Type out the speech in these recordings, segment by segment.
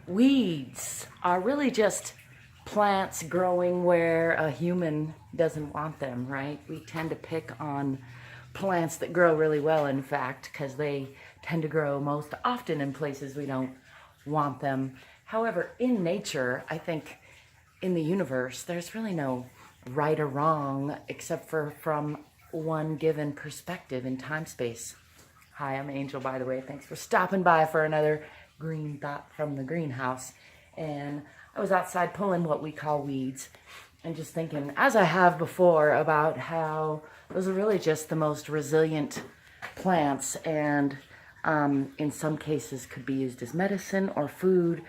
Weeds are really just plants growing where a human doesn't want them, right? We tend to pick on plants that grow really well, in fact, because they tend to grow most often in places we don't want them. However, in nature, I think in the universe, there's really no right or wrong except for from one given perspective in time-space. Hi, I'm Angel, by the way. Thanks for stopping by for another green thought from the greenhouse. And I was outside pulling what we call weeds and just thinking, as I have before, about how those are really just the most resilient plants, and in some cases could be used as medicine or food.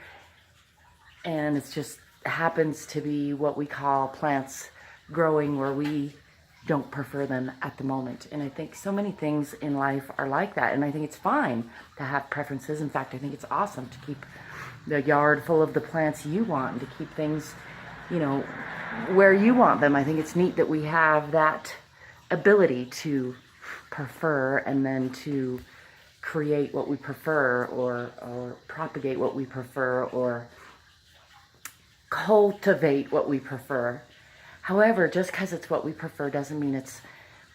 And it's just happens to be what we call plants growing where we don't prefer them at the moment. And I think so many things in life are like that. And I think it's fine to have preferences. In fact, I think it's awesome to keep the yard full of the plants you want and to keep things, you know, where you want them. I think it's neat that we have that ability to prefer and then to create what we prefer, or propagate what we prefer, or cultivate what we prefer. However, just because it's what we prefer doesn't mean it's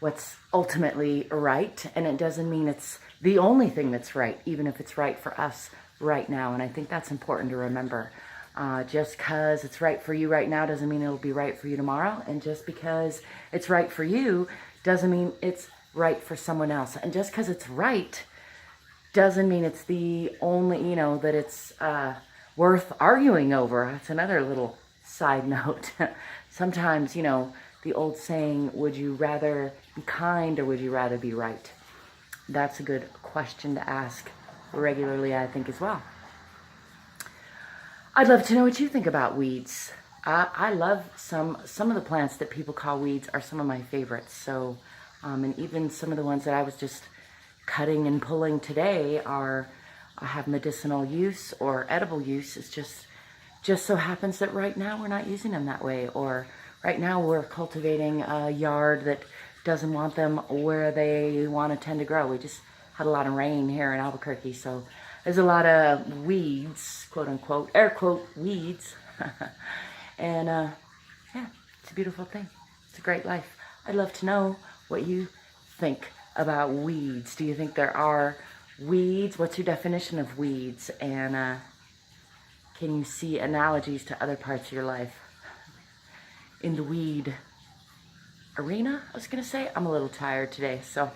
what's ultimately right, and it doesn't mean it's the only thing that's right, even if it's right for us right now. And I think that's important to remember. Just because it's right for you right now doesn't mean it'll be right for you tomorrow, and just because it's right for you doesn't mean it's right for someone else. And just because it's right doesn't mean it's the only, you know, that it's worth arguing over. That's another little side note. Sometimes, you know, the old saying, would you rather be kind or would you rather be right? That's a good question to ask regularly, I think, as well. I'd love to know what you think about weeds. I love some of the plants that people call weeds are some of my favorites. So, and even some of the ones that I was just cutting and pulling today have medicinal use or edible use. It's just so happens that right now we're not using them that way, or right now we're cultivating a yard that doesn't want them where they want to tend to grow. We just had a lot of rain here in Albuquerque, so there's a lot of weeds, quote unquote, air quote, weeds. And yeah, it's a beautiful thing. It's a great life. I'd love to know what you think about weeds. Do you think there are weeds? What's your definition of weeds? And can you see analogies to other parts of your life in the weed arena? I was gonna say, I'm a little tired today. So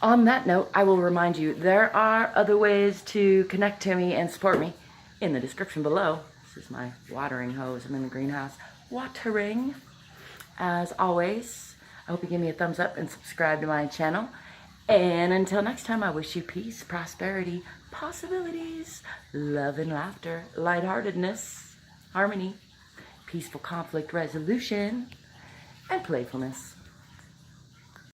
on that note, I will remind you, there are other ways to connect to me and support me in the description below. This is my watering hose. I'm in the greenhouse watering. As always, I hope you give me a thumbs up and subscribe to my channel. And until next time, I wish you peace, prosperity, possibilities, love and laughter, lightheartedness, harmony, peaceful conflict resolution, and playfulness.